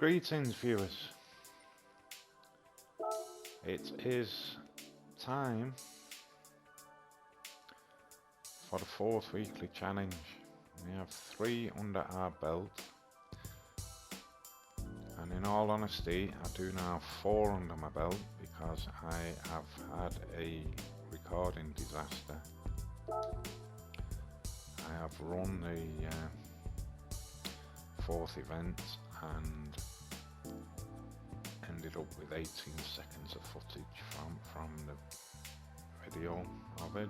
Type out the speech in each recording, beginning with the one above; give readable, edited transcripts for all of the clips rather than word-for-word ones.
Greetings, viewers. It is time for the 4th weekly challenge. We have 3 under our belt, and in all honesty, I do now have 4 under my belt because I have had a recording disaster. I have run the 4th event and ended up with 18 seconds of footage from the video of it.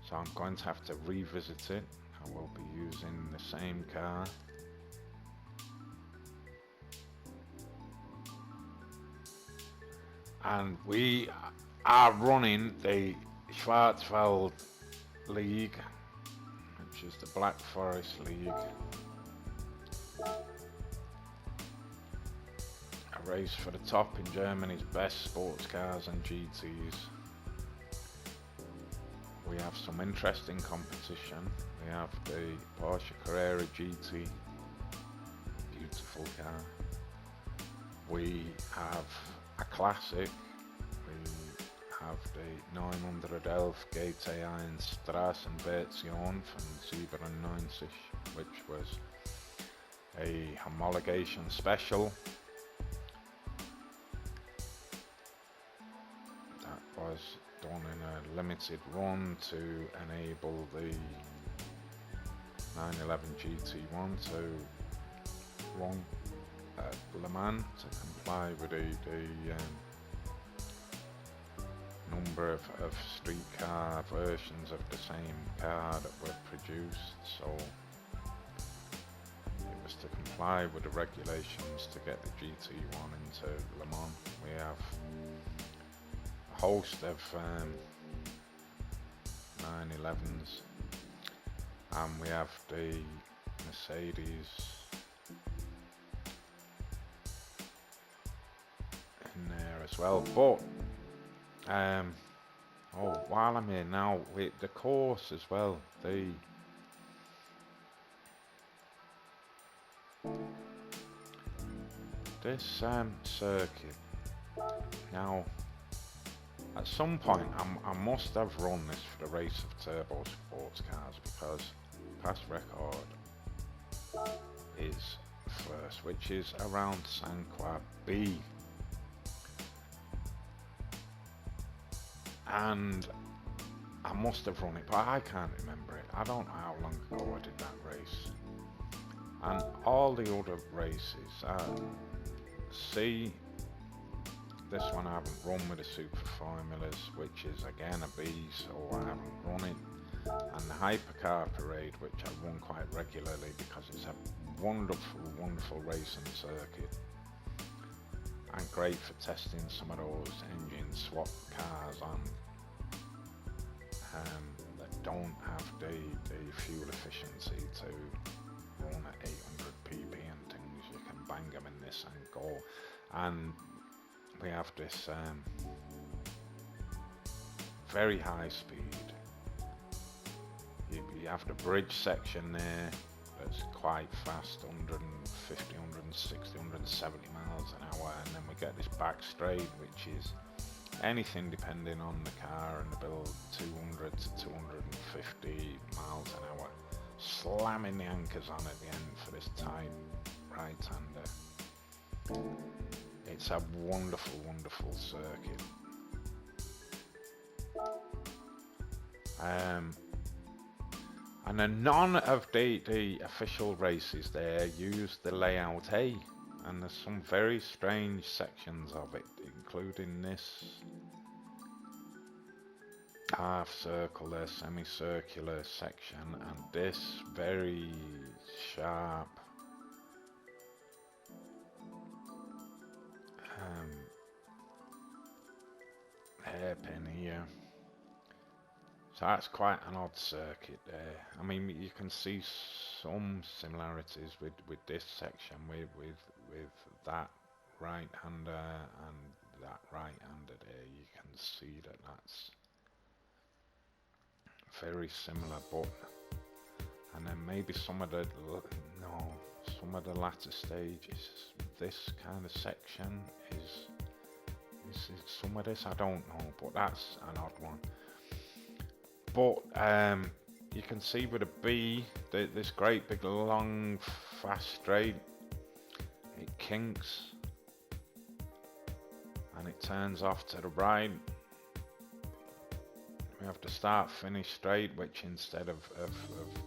So I'm going to have to revisit it. I will be using the same car. And we are running the Swarzwald League, which is the Black Forest League. A race for the top in Germany's best sports cars and GTs. We have some interesting competition. We have the Porsche Carrera GT, beautiful car. We have a classic. We have the 911 GT1 Straßenversion from 97, which was a homologation special. That was done in a limited run to enable the 911 GT1 to run at Le Mans to comply with the number of street car versions of the same car that were produced. So it was to comply with the regulations to get the GT1 into Le Mans. We have a host of 911s, and we have the Mercedes in there as well. But while I'm here now, with the course as well, this circuit. Now, at some point, I must have run this for the race of turbo sports cars, because past record is first, which is around Sanqua B. And I must have run it, but I can't remember it. I don't know how long ago I did that race. And all the other races, this one I haven't run with the Super Formulas, which is again a B, so I haven't run it. And the Hypercar Parade, which I run quite regularly because it's a wonderful, wonderful racing circuit. And great for testing some of those engine swap cars on that don't have the fuel efficiency to run at 800 pp and things. You can bang them in this and go. And we have this very high speed. You have the bridge section there that's quite fast, 150, 160, 170 miles an hour, and then we get this back straight, which is anything depending on the car and the build, 200 to 250 miles an hour, slamming the anchors on at the end for this tight right-hander. It's a wonderful, wonderful circuit. And then none of the official races there use the layout A, and there's some very strange sections of it, including this half circular, semicircular section, and this very sharp hairpin here. So that's quite an odd circuit there. I mean, you can see some similarities with this section with that right-hander and that right-hander there. You can see that that's very similar, but and then maybe some of the no, some of the latter stages. This kind of section is some of this I don't know, but that's an odd one. But you can see with a B, this great big long fast straight, it kinks and it turns off to the right. We have the start finish straight, which instead of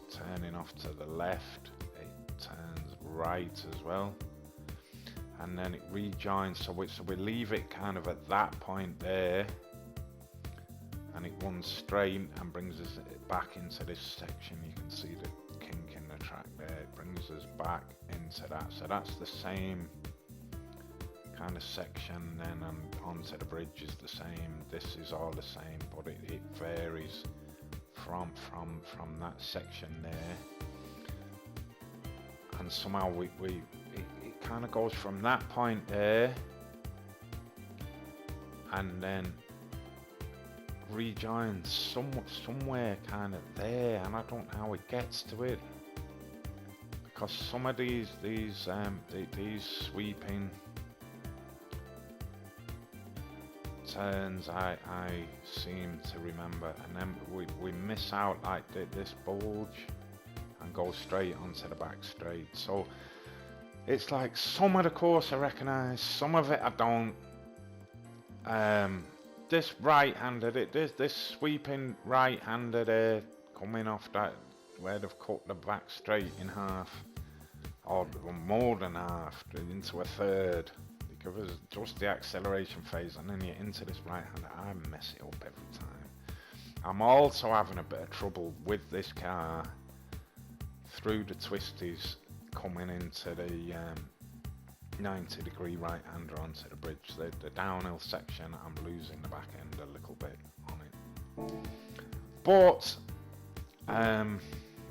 turning off to the left, it turns right as well, and then it rejoins. So we leave it kind of at that point there, and it runs straight and brings us back into this section. You can see the kink in the track there. It brings us back into that. So that's the same kind of section then, and onto the bridge is the same. This is all the same, but it varies from that section there. And somehow it kind of goes from that point there and then rejoins somewhere kind of there, and I don't know how it gets to it, because some of these sweeping turns I seem to remember, and then we miss out like this bulge and go straight onto the back straight. So it's like some of the course I recognise, some of it I don't. This right-handed, this sweeping right-handed coming off that where they've cut the back straight in half, or more than half, into a third. Because it's just the acceleration phase, and then you're into this right-hander. I mess it up every time. I'm also having a bit of trouble with this car through the twisties coming into the 90-degree right-hander onto the bridge. The downhill section, I'm losing the back end a little bit on it. But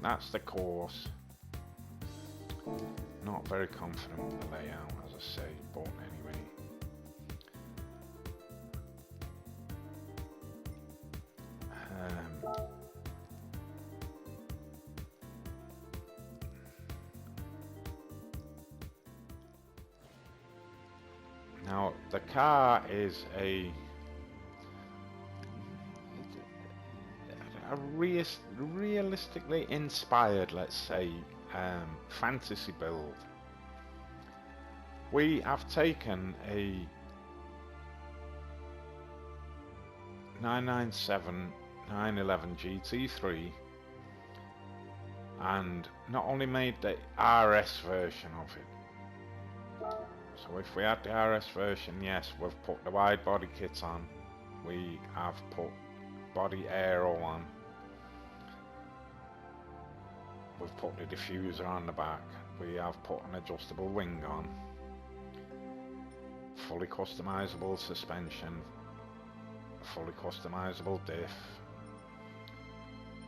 that's the course. Not very confident with the layout, as I say, but anyway. Now the car is a realistically inspired, let's say, fantasy build. We have taken a 997 911 GT3 and not only made the RS version of it. So if we had the RS version, yes, we've put the wide body kit on, we have put body aero on, we've put the diffuser on the back, we have put an adjustable wing on, fully customizable suspension, fully customizable diff,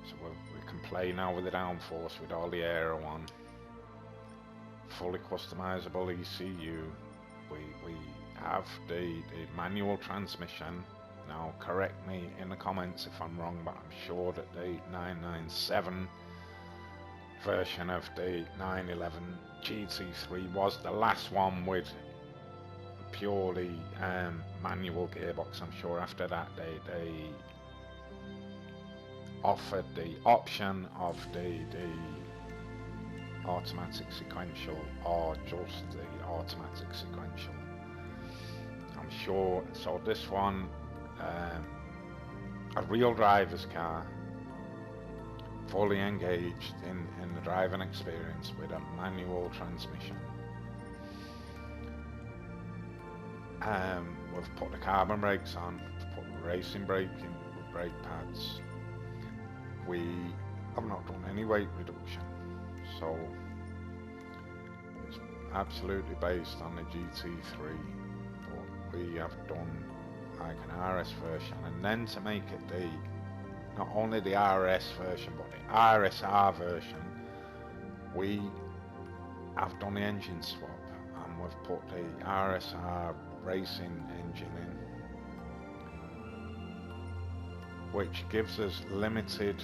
so we can play now with the downforce with all the aero on, fully customizable ECU, we have the manual transmission. Now correct me in the comments if I'm wrong, but I'm sure that the 997 version of the 911 GT3 was the last one with purely manual gearbox. I'm sure after that they offered the option of the automatic sequential or just the automatic sequential. I'm sure. So this one, a real driver's car, fully engaged in the driving experience with a manual transmission. We've put the carbon brakes on, we've put racing braking with brake pads. We have not done any weight reduction, so it's absolutely based on the GT3, but we have done like an RS version, and then to make it the not only the RS version but the RSR version, we have done the engine swap and we've put the RSR racing engine in, which gives us limited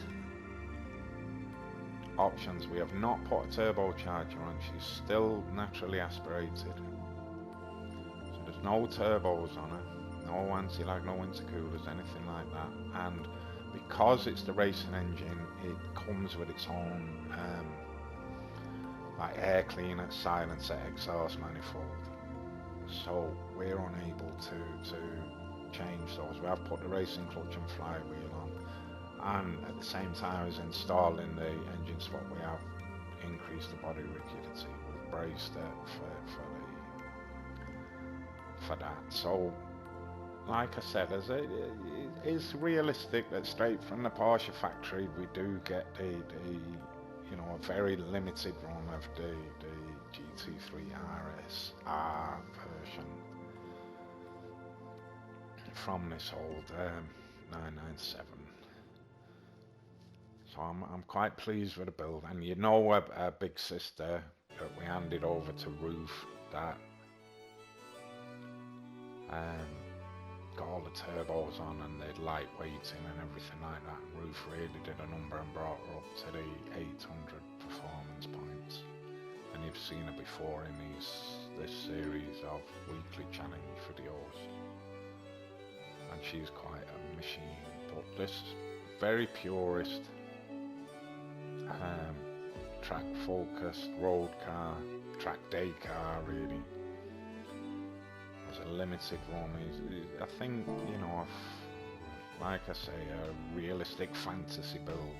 options. We have not put a turbocharger on. She's still naturally aspirated. So there's no turbos on her, no anti-lag, no intercoolers, anything like that. And because it's the racing engine, it comes with its own like air cleaner, silencer, exhaust manifold. So we're unable to change those. We have put the racing clutch and flywheel on, and at the same time as installing the engine swap, we have increased the body rigidity. We've braced it for that. So, like I said, it's realistic that straight from the Porsche factory we do get the you know, a very limited run of the GT3 RS R version from this old 997. So I'm quite pleased with the build, and you know, our big sister that we handed over to Roof, that got all the turbos on and the lightweighting and everything like that. And Roof really did a number and brought her up to the 800 performance points. And you've seen her before in this series of weekly challenge videos. And she's quite a machine. But this very purist, track focused road car, track day car really. As a limited run, I think, you know, like I say, a realistic fantasy build.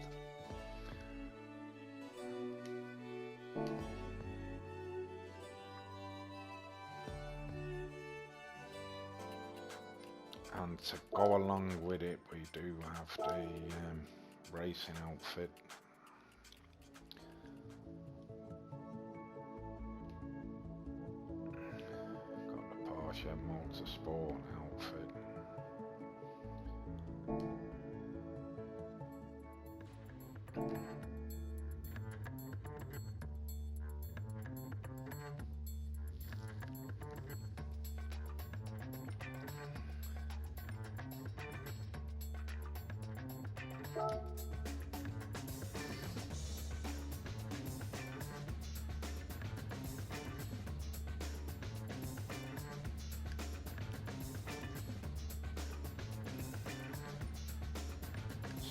And to go along with it, we do have the racing outfit. Porsche Motorsport outfit.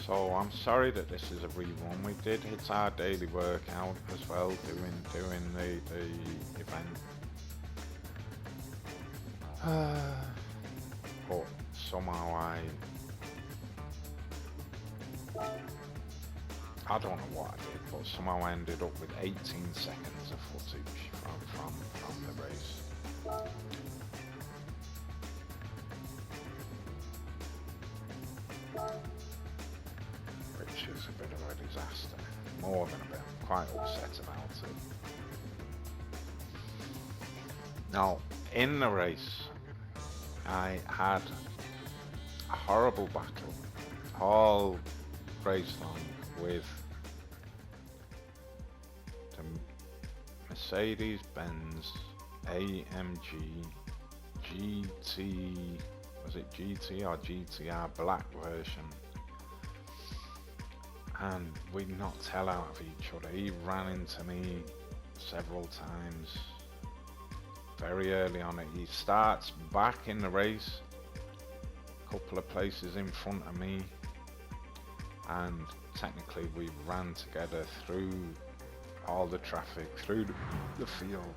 So I'm sorry that this is a rerun. We did hit our daily workout as well, doing the event. But somehow I don't know what I did, but somehow I ended up with 18 seconds of footage from the race. Which is a bit of a disaster. More than a bit. I'm quite upset about it. Now, in the race, I had a horrible battle all race long with the Mercedes-Benz AMG GT, was it GT or GTR black version? And we knocked hell out of each other. He ran into me several times very early on. He starts back in the race, a couple of places in front of me, and technically we ran together through all the traffic, through the field,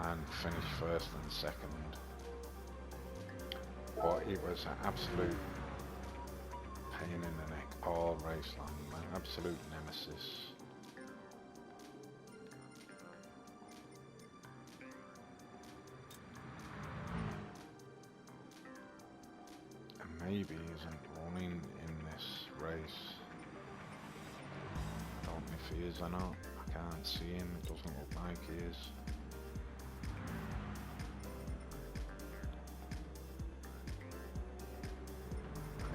and finished first and second. But it was an absolute pain in the neck all race long, an absolute nemesis. And maybe he isn't running in this race. I don't know if he is or not. I can't see him, it doesn't look like he is.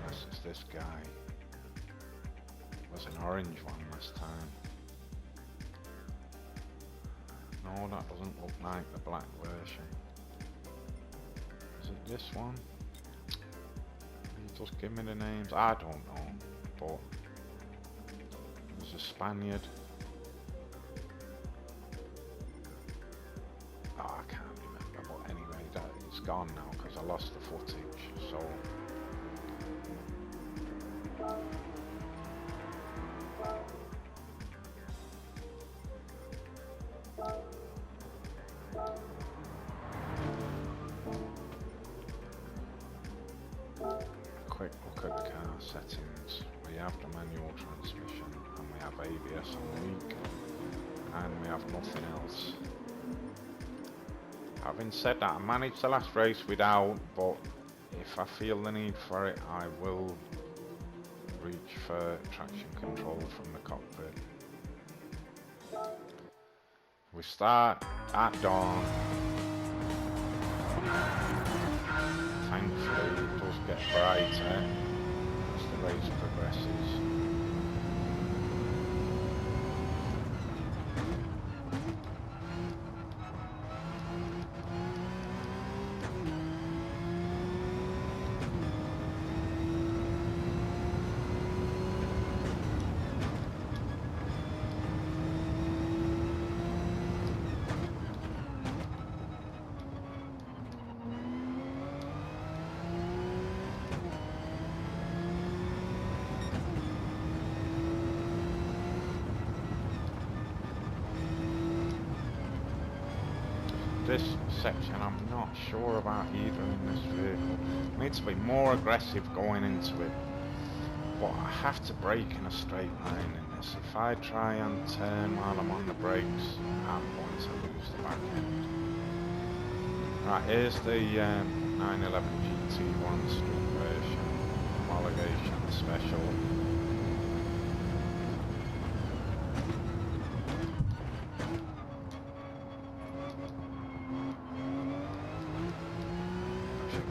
Unless it's this guy. Was an orange one last time. No, that doesn't look like the black version. Is it this one? You just give me the names. I don't know, but there's a Spaniard. Oh, I can't remember, but anyway, it's gone now because I lost the footage. So quick look at the car settings. We have the manual transmission and we have ABS on weak and we have nothing else. Having said that, I managed the last race without, but if I feel the need for it, I will reach for traction control from the cockpit. We start at dawn. Thankfully it does get brighter as the race progresses. This section I'm not sure about either in this vehicle. I need to be more aggressive going into it, but I have to brake in a straight line in this. If I try and turn while I'm on the brakes, I'm going to lose the back end. Right, here's the 911 GT1 street version, homologation special.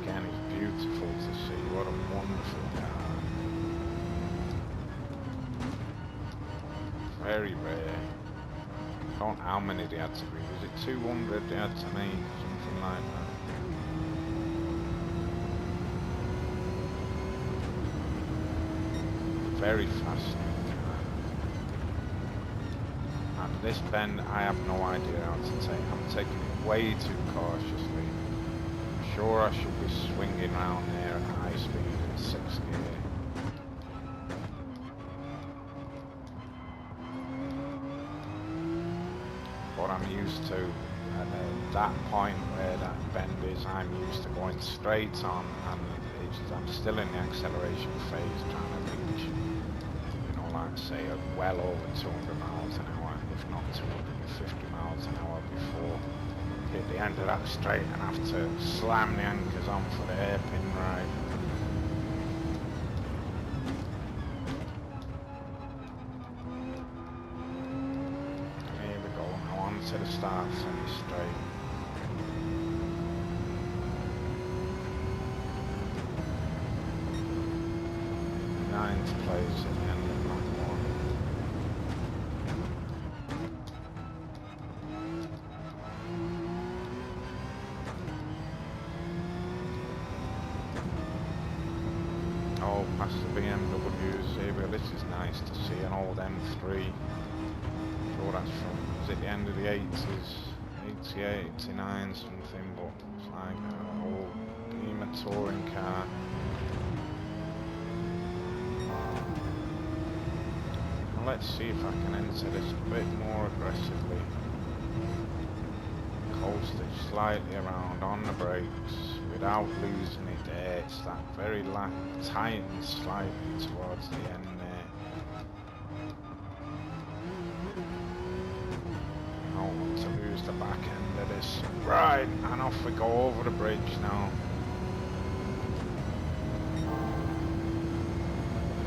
Again, it's beautiful to see. What a wonderful car. Very rare. I don't know how many they had to be. Was it 200 they had to make? Something like that. Very fascinating car. And this bend, I have no idea how to take. I'm taking it way too cautiously. Sure, I should be swinging around there at high speed in 6th gear. But I'm used to, at that point where that bend is, I'm used to going straight on, and I'm still in the acceleration phase trying to reach, you know, like say, well over 200 miles an hour, if not 250 miles an hour before hit the end of that straight and have to slam the anchors on for the hairpin ride. And here we go, now on to the start semi-straight. Ninth place at the end of lap 1. Oh, past the BMWs here, but this is nice to see, an old M3. Sure, that's from, was it the end of the 80s, 88, 89 something, but it's like an old Beamer touring car. Now let's see if I can enter this a bit more aggressively. Coast it slightly around on the brakes without losing it there. It's that very tightens slightly towards the end there. I don't want to lose the back end of this. Right, and off we go over the bridge now.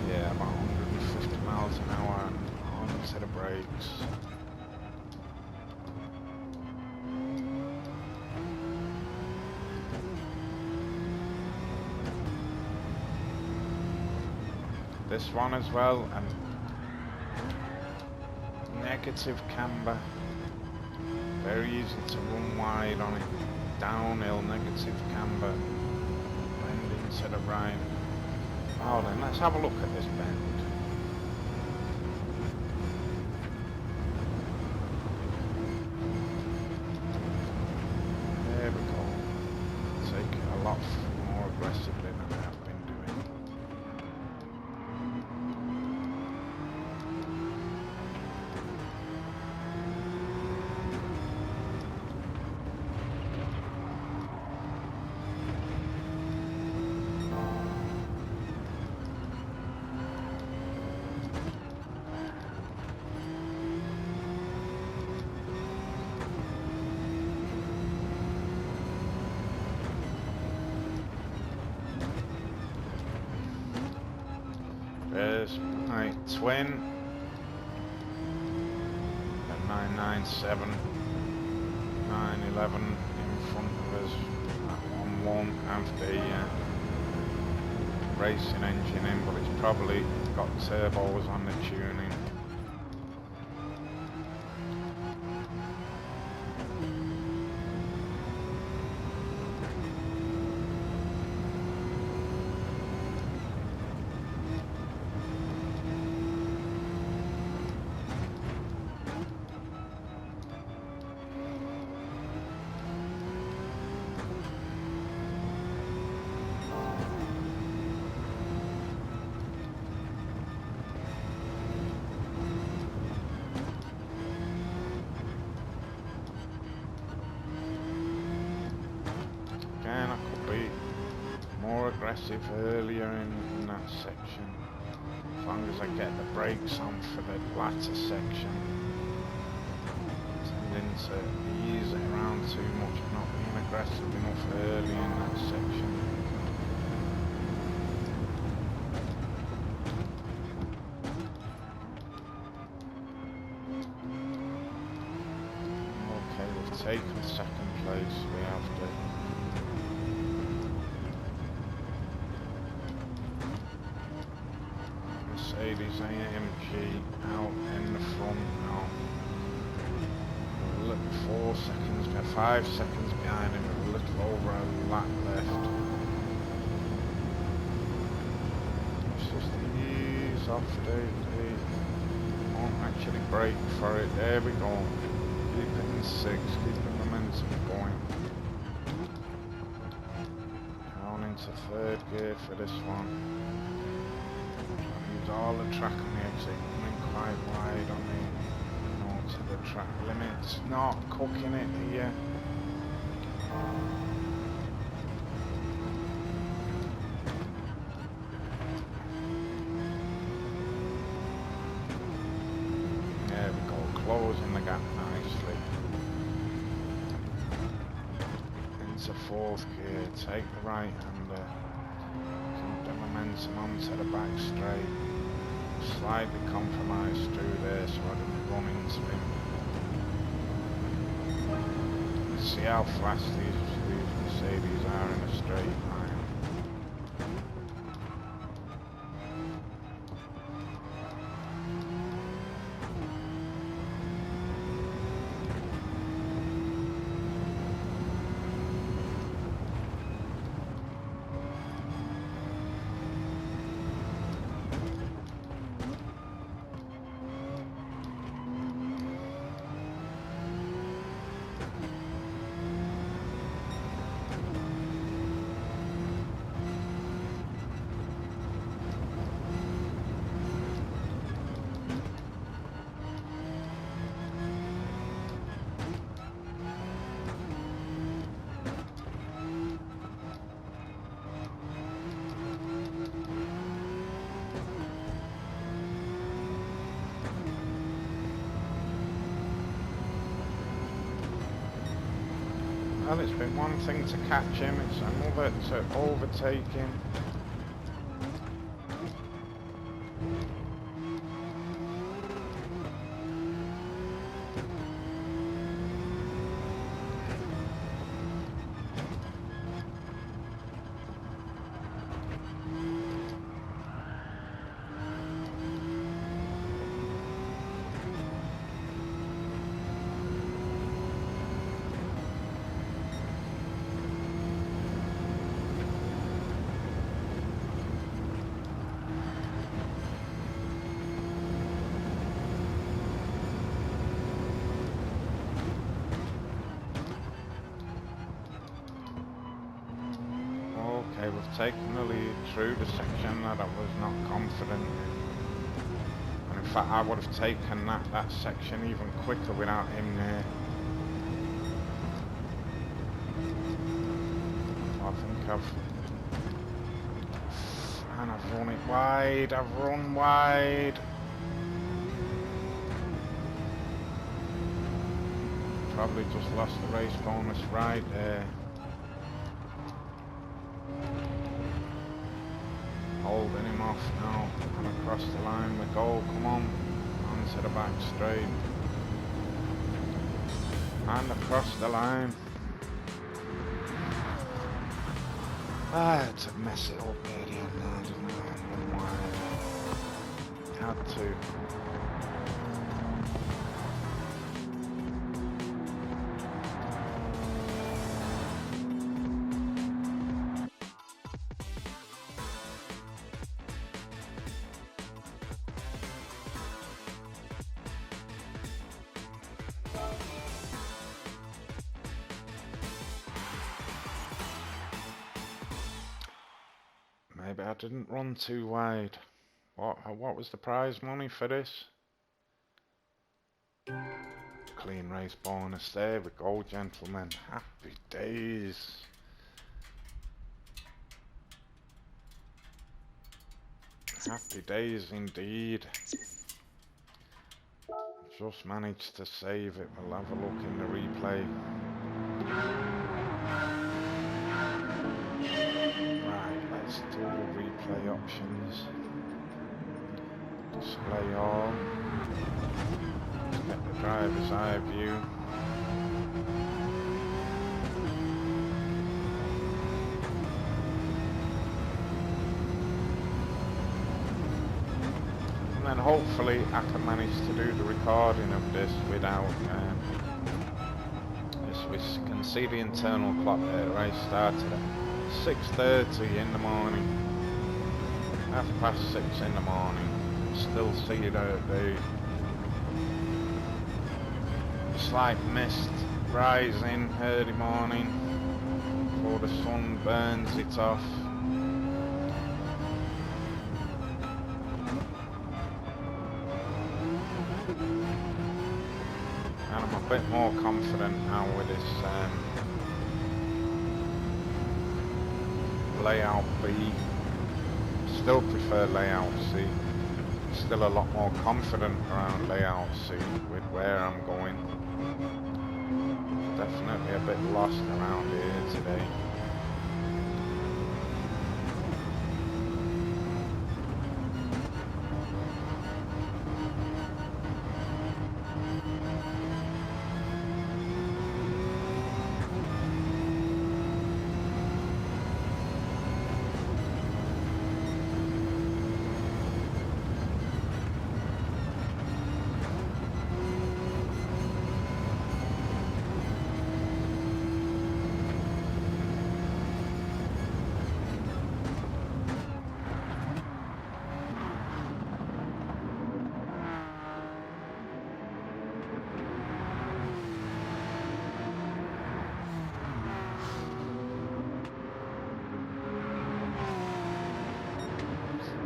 Yeah, about 150 miles an hour and onto the brakes. This one as well, and negative camber, very easy to run wide on it, downhill, negative camber, bend into the right. Oh, then let's have a look at this bend. Cheers. Right, twin. At 997. 911 in front of us. At 1-1 after racing engine in, but it's probably got turbos on the tuning. Again, I could be more aggressive earlier in that section, as long as I get the brakes on for the latter section. Tending to ease it around too much, not being aggressive enough early in that section. Okay, we've taken second place, we have to. Mercedes AMG out in the front now. Look, 4 seconds, 5 seconds behind him, a little over a lap left. It's just ease off, they won't actually brake for it. There we go. Keep it in 6, keep the momentum going. Down into 3rd gear for this one. All the track on the exit, coming quite wide on the, to the track limits, not cooking it here. There we go, closing the gap nicely. Into 4th gear, take the right hander, keep the momentum onto the back straight. Slightly compromised through there so I didn't run into him. See how fast these Mercedes are in a straight line. Well, it's been one thing to catch him, it's another to overtake him. Okay, we've taken the lead through the section that I was not confident in. And in fact, I would have taken that section even quicker without him there. I think I've run it wide, I've run wide. Probably just lost the race bonus right there. holding him off now. And across the line we go. Come on. Onto the back straight. And across the line. I had to mess it up near the end now, didn't I? Had to. Maybe I didn't run too wide. What was the prize money for this? Clean race bonus. There we go, gentlemen. Happy days. Happy days indeed. Just managed to save it. We'll have a look in the replay. Right, let's do the replay options. Display all. Let's get the driver's eye view. And then hopefully I can manage to do the recording of this without we can see the internal clock there. The race started at 6:30 in the morning, 6:30 in the morning. Still see the slight mist rising early morning before the sun burns it off. And I'm a bit more confident now with this layout B. Still prefer layout C. Still a lot more confident around layout C with where I'm going. Definitely a bit lost around here today.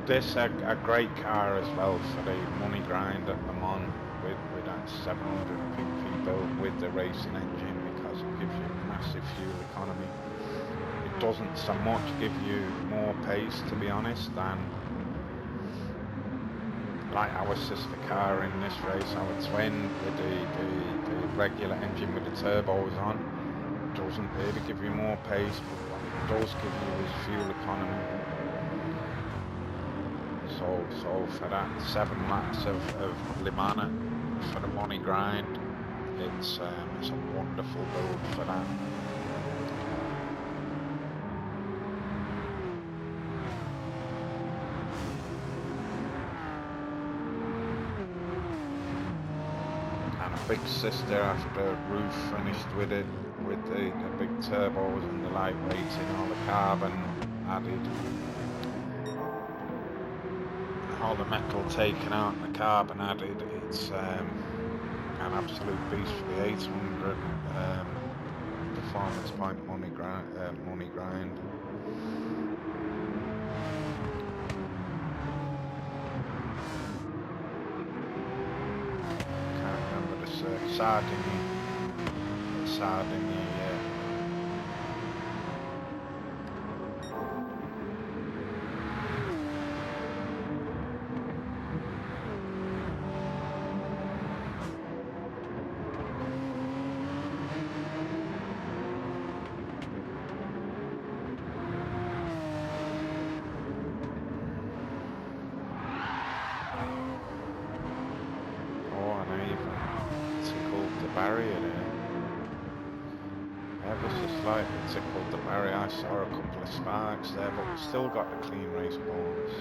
This a great car as well for the money grind at Le Mans with that 700 pp build with the racing engine, because it gives you massive fuel economy. It doesn't so much give you more pace, to be honest, than like our sister car in this race, our twin with the regular engine with the turbos on. It doesn't really give you more pace, but what it does give you is fuel economy. So for that 7 laps of Le Mans for the money grind, it's a wonderful build for that. And a big sister after Roof finished with it, with the big turbos and the lightweighting, all the carbon added. All the metal taken out and the carbon added. It's an absolute beast for the 800 performance point money grind. Can't remember the Sardinia. barrier there. Ever so slightly tickled the barrier. I saw a couple of sparks there, but we still got the clean race bonus.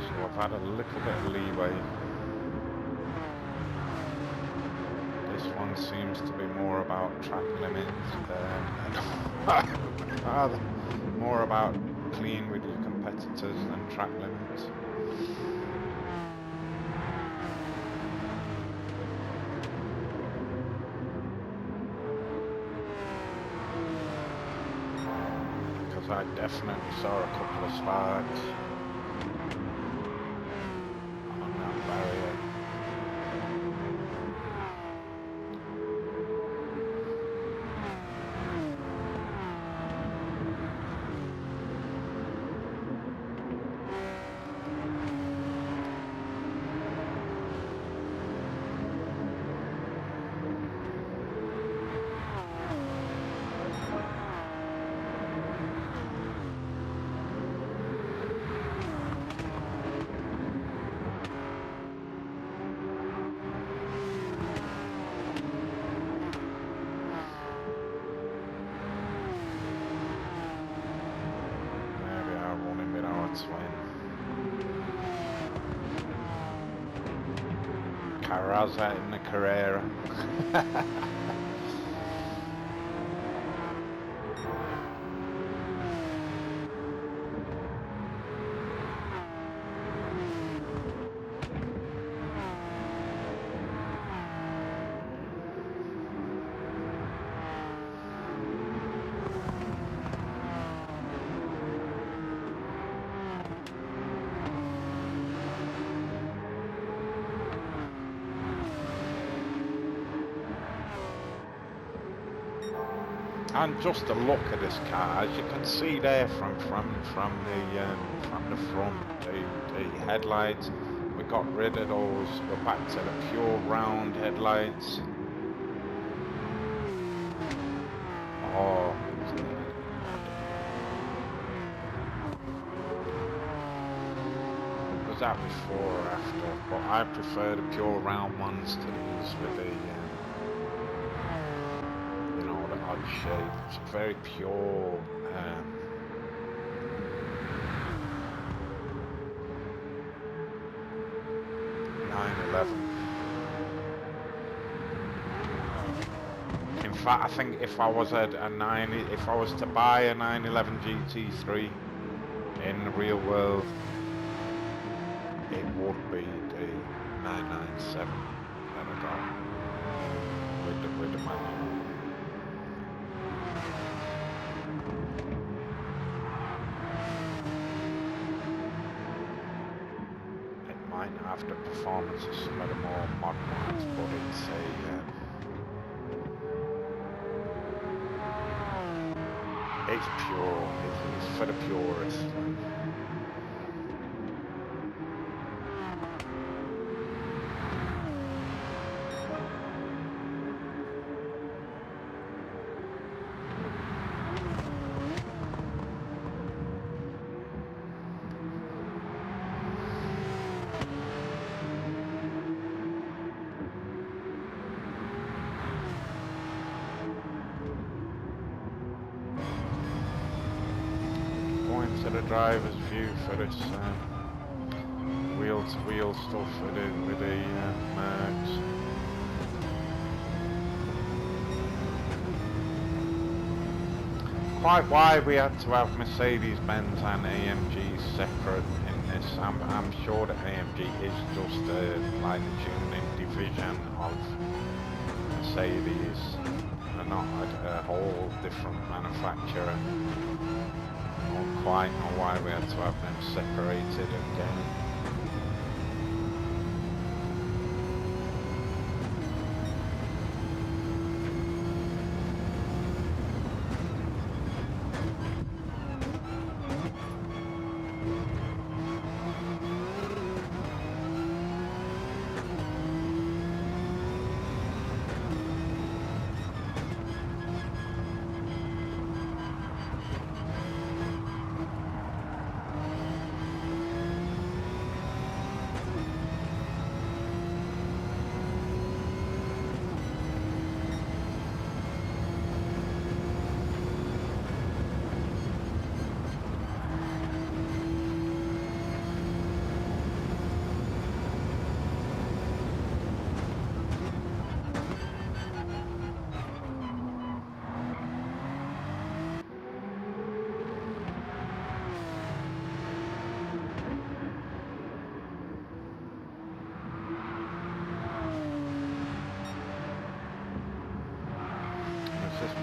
So I've had a little bit of leeway. This one seems to be more about track limits, rather more about clean with your competitors than track limits. Because I definitely saw a couple of sparks on that barrier. Carraza in the Carrera. And just a look at this car, as you can see there from the front, the headlights. We got rid of those. We're back to the pure round headlights. Oh, was that before or after? But I prefer the pure round ones to these with the odd shape. It's very pure. 911. In fact, I think if I was to buy a 911 GT3 in the real world, it would be the 997 that I got with the manual. After performance of some of the more modern ones, but it's pure. It's for the purists. To the driver's view for this wheel-to-wheel stuff with the Mercs. Quite why we had to have Mercedes-Benz and AMG separate in this. I'm sure that AMG is just like the tuning division of Mercedes. They're not a whole different manufacturer. I don't quite know why we had to have them separated again.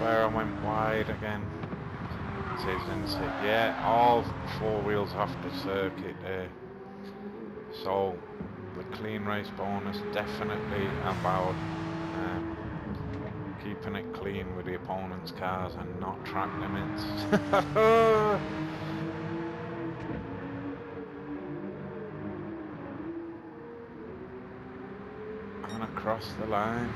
where I went wide again. It is, isn't it? Yeah, all four wheels off the circuit there. So the clean race bonus definitely about keeping it clean with the opponent's cars and not track limits. And across the line.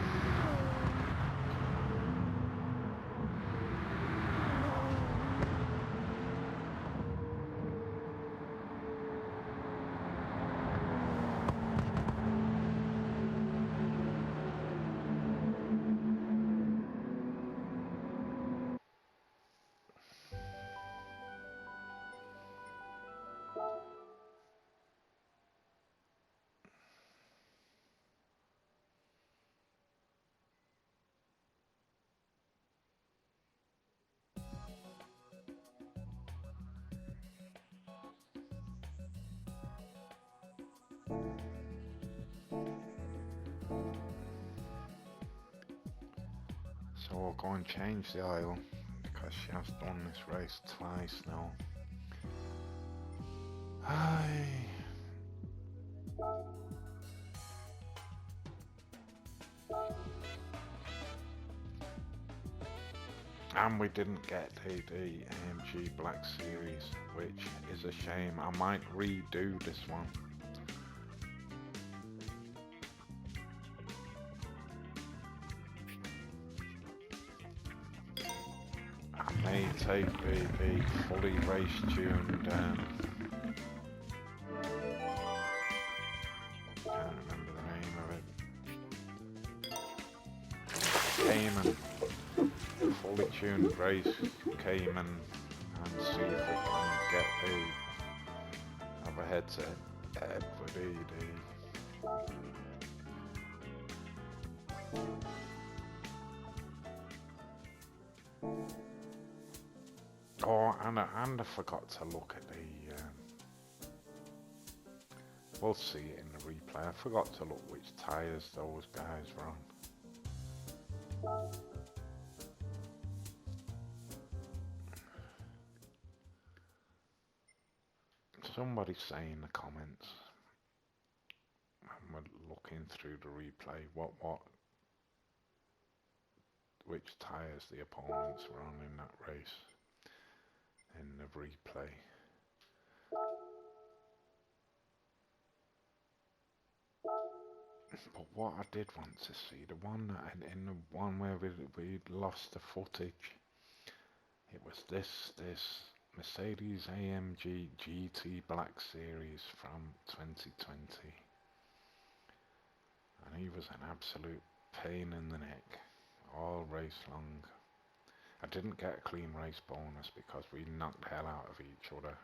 So we'll go and change the oil because she has done this race twice now. Hi. And we didn't get the AMG Black Series, which is a shame. I might redo this one. I may take the fully race tuned can't remember the name of it. Cayman. Fully tuned race Cayman and see if we can get the have a headset for the oh, and I forgot to look at the we'll see it in the replay. I forgot to look which tyres those guys were on. Somebody say in the comments when we're looking through the replay which tyres the opponents were on in that race in the replay. But what I did want to see, the one that in the one where we lost the footage, it was this Mercedes AMG GT Black Series from 2020, and he was an absolute pain in the neck all race long. I didn't get a clean race bonus because we knocked the hell out of each other.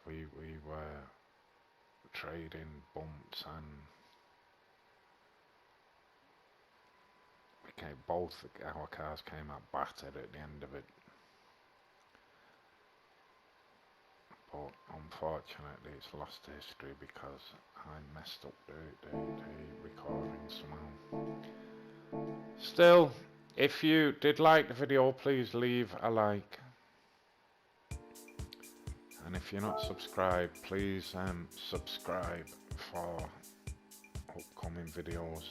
We were trading bumps and both our cars came out battered at the end of it. But unfortunately it's lost to history because I messed up the recording somehow. Still, if you did like the video, please leave a like. And if you're not subscribed, please subscribe for upcoming videos.